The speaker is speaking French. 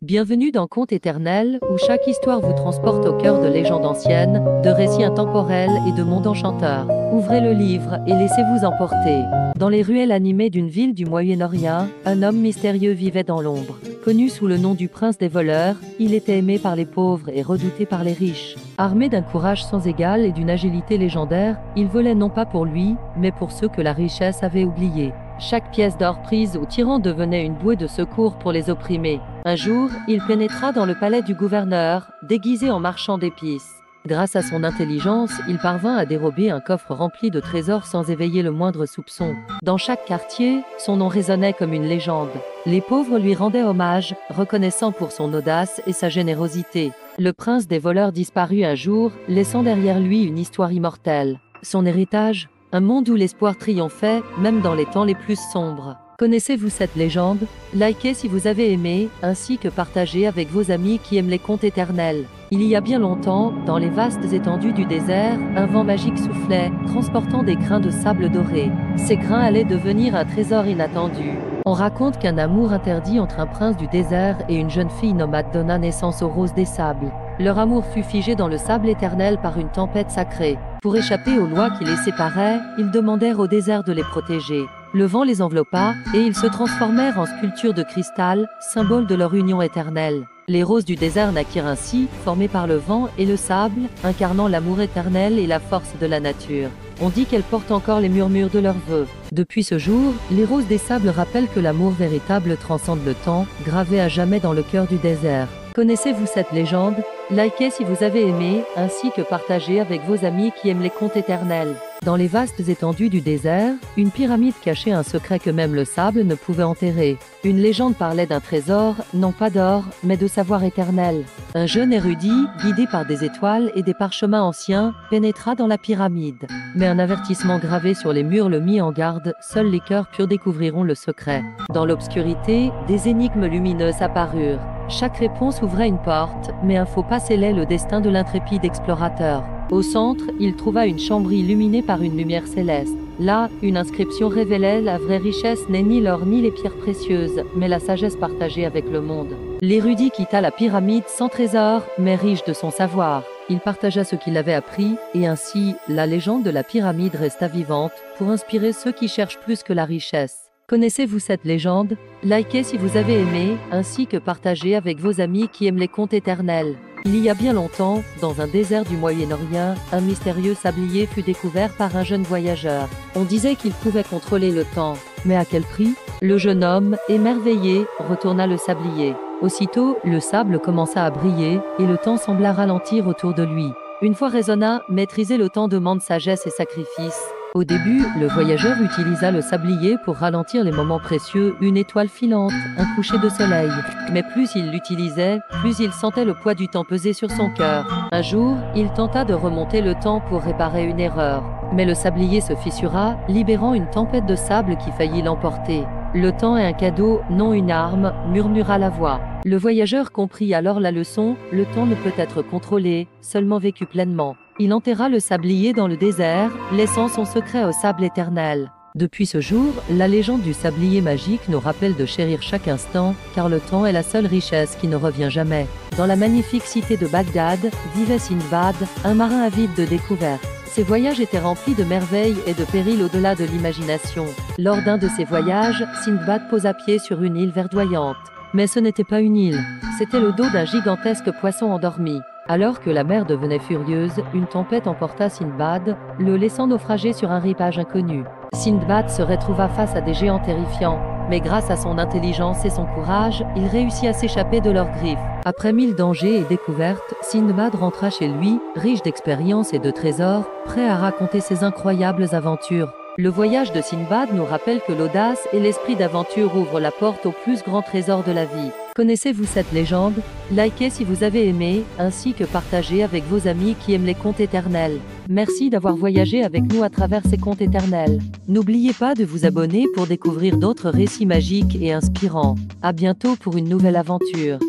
Bienvenue dans Contes éternels, où chaque histoire vous transporte au cœur de légendes anciennes, de récits intemporels et de mondes enchanteurs. Ouvrez le livre et laissez-vous emporter. Dans les ruelles animées d'une ville du Moyen-Orient, un homme mystérieux vivait dans l'ombre. Connu sous le nom du prince des voleurs, il était aimé par les pauvres et redouté par les riches. Armé d'un courage sans égal et d'une agilité légendaire, il volait non pas pour lui, mais pour ceux que la richesse avait oubliés. Chaque pièce d'or prise aux tyrans devenait une bouée de secours pour les opprimés. Un jour, il pénétra dans le palais du gouverneur, déguisé en marchand d'épices. Grâce à son intelligence, il parvint à dérober un coffre rempli de trésors sans éveiller le moindre soupçon. Dans chaque quartier, son nom résonnait comme une légende. Les pauvres lui rendaient hommage, reconnaissant pour son audace et sa générosité. Le prince des voleurs disparut un jour, laissant derrière lui une histoire immortelle. Son héritage, un monde où l'espoir triomphait, même dans les temps les plus sombres. Connaissez-vous cette légende? Likez si vous avez aimé, ainsi que partagez avec vos amis qui aiment les contes éternels. Il y a bien longtemps, dans les vastes étendues du désert, un vent magique soufflait, transportant des grains de sable doré. Ces grains allaient devenir un trésor inattendu. On raconte qu'un amour interdit entre un prince du désert et une jeune fille nomade donna naissance aux roses des sables. Leur amour fut figé dans le sable éternel par une tempête sacrée. Pour échapper aux lois qui les séparaient, ils demandèrent au désert de les protéger. Le vent les enveloppa, et ils se transformèrent en sculptures de cristal, symbole de leur union éternelle. Les roses du désert naquirent ainsi, formées par le vent et le sable, incarnant l'amour éternel et la force de la nature. On dit qu'elles portent encore les murmures de leurs vœux. Depuis ce jour, les roses des sables rappellent que l'amour véritable transcende le temps, gravé à jamais dans le cœur du désert. Connaissez-vous cette légende? Likez si vous avez aimé, ainsi que partagez avec vos amis qui aiment les contes éternels. Dans les vastes étendues du désert, une pyramide cachait un secret que même le sable ne pouvait enterrer. Une légende parlait d'un trésor, non pas d'or, mais de savoir éternel. Un jeune érudit, guidé par des étoiles et des parchemins anciens, pénétra dans la pyramide. Mais un avertissement gravé sur les murs le mit en garde, seuls les cœurs purs découvriront le secret. Dans l'obscurité, des énigmes lumineuses apparurent. Chaque réponse ouvrait une porte, mais un faux pas scellait le destin de l'intrépide explorateur. Au centre, il trouva une chambre illuminée par une lumière céleste. Là, une inscription révélait la vraie richesse n'est ni l'or ni les pierres précieuses, mais la sagesse partagée avec le monde. L'érudit quitta la pyramide sans trésor, mais riche de son savoir. Il partagea ce qu'il avait appris, et ainsi, la légende de la pyramide resta vivante, pour inspirer ceux qui cherchent plus que la richesse. Connaissez-vous cette légende? Likez si vous avez aimé, ainsi que partagez avec vos amis qui aiment les contes éternels. Il y a bien longtemps, dans un désert du Moyen-Orient, un mystérieux sablier fut découvert par un jeune voyageur. On disait qu'il pouvait contrôler le temps. Mais à quel prix? Le jeune homme, émerveillé, retourna le sablier. Aussitôt, le sable commença à briller, et le temps sembla ralentir autour de lui. Une fois raisonna, maîtriser le temps demande sagesse et sacrifice. Au début, le voyageur utilisa le sablier pour ralentir les moments précieux, une étoile filante, un coucher de soleil. Mais plus il l'utilisait, plus il sentait le poids du temps peser sur son cœur. Un jour, il tenta de remonter le temps pour réparer une erreur. Mais le sablier se fissura, libérant une tempête de sable qui faillit l'emporter. Le temps est un cadeau, non une arme, murmura la voix. Le voyageur comprit alors la leçon, le temps ne peut être contrôlé, seulement vécu pleinement. Il enterra le sablier dans le désert, laissant son secret au sable éternel. Depuis ce jour, la légende du sablier magique nous rappelle de chérir chaque instant, car le temps est la seule richesse qui ne revient jamais. Dans la magnifique cité de Bagdad, vivait Sindbad, un marin avide de découvertes. Ses voyages étaient remplis de merveilles et de périls au-delà de l'imagination. Lors d'un de ses voyages, Sindbad posa pied sur une île verdoyante. Mais ce n'était pas une île, c'était le dos d'un gigantesque poisson endormi. Alors que la mer devenait furieuse, une tempête emporta Sindbad, le laissant naufrager sur un rivage inconnu. Sindbad se retrouva face à des géants terrifiants, mais grâce à son intelligence et son courage, il réussit à s'échapper de leurs griffes. Après 1000 dangers et découvertes, Sindbad rentra chez lui, riche d'expérience et de trésors, prêt à raconter ses incroyables aventures. Le voyage de Sindbad nous rappelle que l'audace et l'esprit d'aventure ouvrent la porte aux plus grands trésors de la vie. Connaissez-vous cette légende? Likez si vous avez aimé, ainsi que partagez avec vos amis qui aiment les contes éternels. Merci d'avoir voyagé avec nous à travers ces contes éternels. N'oubliez pas de vous abonner pour découvrir d'autres récits magiques et inspirants. À bientôt pour une nouvelle aventure.